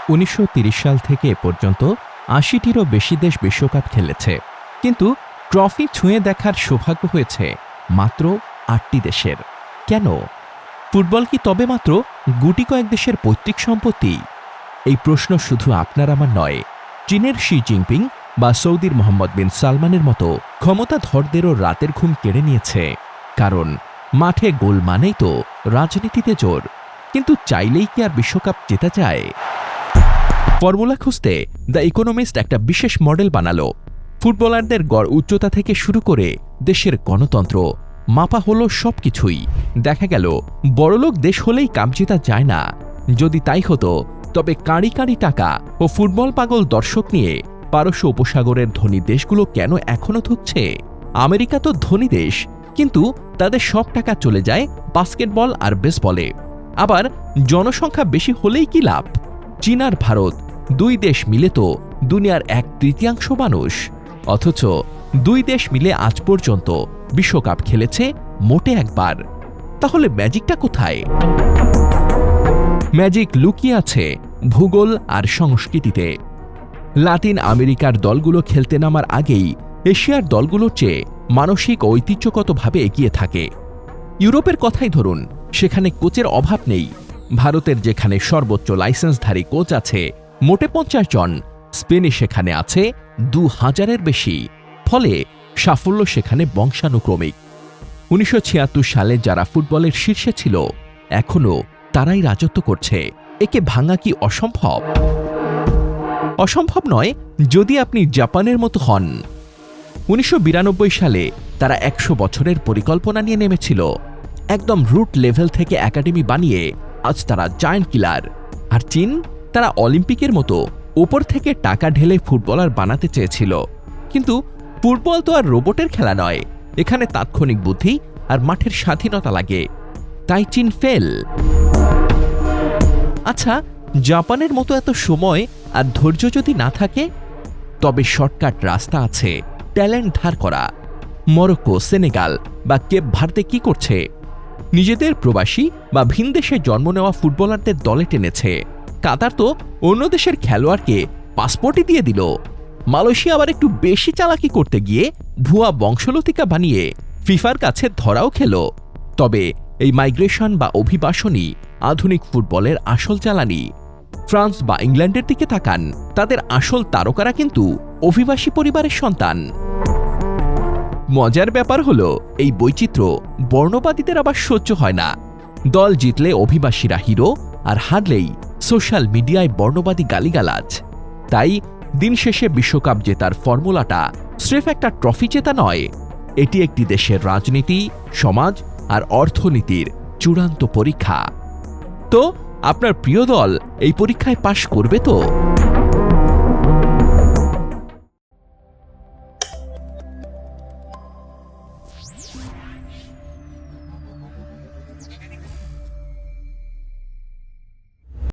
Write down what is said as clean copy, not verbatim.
১৯৩০ সাল থেকে এ পর্যন্ত ৮০টিরও বেশি দেশ বিশ্বকাপ খেলেছে, কিন্তু ট্রফি ছুঁয়ে দেখার সৌভাগ্য হয়েছে মাত্র ৮টি দেশের। কেন? ফুটবল কি তবে মাত্র গুটি কয়েক দেশের পৈতৃক সম্পত্তি? এই প্রশ্ন শুধু আপনার আমার নয়, চীনের শি জিনপিং বা সৌদির মোহাম্মদ বিন সালমানের মতো ক্ষমতাধরদেরও রাতের ঘুম কেড়ে নিয়েছে। কারণ মাঠে গোল মানেই তো রাজনীতিতে জোর। কিন্তু চাইলেই কি আর বিশ্বকাপ জেতা যায়? ফর্মুলা খুঁজতে দ্য ইকোনমিস্ট একটা বিশেষ মডেল বানালো। ফুটবলারদের গড় উচ্চতা থেকে শুরু করে দেশের গণতন্ত্র মাপা হলো সবকিছুই। দেখা গেল বড়লোক দেশ হলেই কাপ জেতা যায় না। যদি তাই হতো তবে কাঁড়ি কাঁড়ি টাকা ও ফুটবল পাগল দর্শক নিয়ে পারস্য উপসাগরের ধনী দেশগুলো কেন এখনো ধুঁকছে? আমেরিকা তো ধনী দেশ, কিন্তু তাদের সব টাকা চলে যায় বাস্কেটবল আর বেসবলে। আবার জনসংখ্যা বেশি হলেই কি লাভ? চীন আর ভারত দুই দেশ মিলে তো দুনিয়ার 1/3 মানুষ, অথচ দুই দেশ মিলে আজ পর্যন্ত বিশ্বকাপ খেলেছে মোটে একবার। তাহলে ম্যাজিকটা কোথায়? ম্যাজিক লুকিয়ে আছে ভূগোল আর সংস্কৃতিতে। লাতিন আমেরিকার দলগুলো খেলতে নামার আগেই এশিয়ার দলগুলোর চেয়ে মানসিক ও ঐতিহ্যগতভাবে এগিয়ে থাকে। ইউরোপের কথাই ধরুন, সেখানে কোচের অভাব নেই। ভারতের যেখানে সর্বোচ্চ লাইসেন্সধারী কোচ আছে মোটে 50 জন, স্পেনে সেখানে আছে 2000-এর বেশি। ফলে সাফল্য সেখানে বংশানুক্রমিক। 1976 সালে যারা ফুটবলের শীর্ষে ছিল, এখনো তারাই রাজত্ব করছে। একে ভাঙা কি অসম্ভব? অসম্ভব নয় যদি আপনি জাপানের মতো হন। 1992 সালে তারা 100 বছরের পরিকল্পনা নিয়ে নেমেছিল। একদম রুট লেভেল থেকে একাডেমি বানিয়ে আজ তারা জায়ান্ট কিলার। আর চীন, তারা অলিম্পিকের মতো উপর থেকে টাকা ঢেলে ফুটবলার বানাতে চেয়েছিল। কিন্তু ফুটবল তো আর রোবটের খেলা নয়, এখানে তাৎক্ষণিক বুদ্ধি আর মাঠের স্বাধীনতা লাগে। তাই চীন ফেল। আচ্ছা, জাপানের মতো এত সময় আর ধৈর্য যদি না থাকে, তবে শর্টকাট রাস্তা আছে ট্যালেন্ট ধার করা। মরক্কো, সেনেগাল বা কেপ ভার্দে কি করছে? নিজেদের প্রবাসী বা ভিন দেশে জন্ম নেওয়া ফুটবলারদের দলে টেনেছে। কাতার তো অন্য দেশের খেলোয়াড়কে পাসপোর্টই দিয়ে দিল। মালয়েশিয়া আবার একটু বেশি চালাকি করতে গিয়ে ভুয়া বংশলতিকা বানিয়ে ফিফার কাছে ধরাও খেল। তবে এই মাইগ্রেশন বা অভিবাসনই আধুনিক ফুটবলের আসল জ্বালানি। ফ্রান্স বা ইংল্যান্ডের দিকে তাকান, তাদের আসল তারকারা কিন্তু অভিবাসী পরিবারের সন্তান। মজার ব্যাপার হলো, এই বৈচিত্র্য বর্ণবাদীদের আবার সহ্য হয় না। দল জিতলে অভিবাসীরা হিরো, আর হারলেই সোশ্যাল মিডিয়ায় বর্ণবাদী গালিগালাজ। তাই দিন শেষে বিশ্বকাপ জেতার ফর্মুলাটা স্রেফ একটা ট্রফি জেতা নয়, এটি একটি দেশের রাজনীতি, সমাজ আর অর্থনীতির চূড়ান্ত পরীক্ষা। তো আপনার প্রিয় দল এই পরীক্ষায় পাশ করবে তো?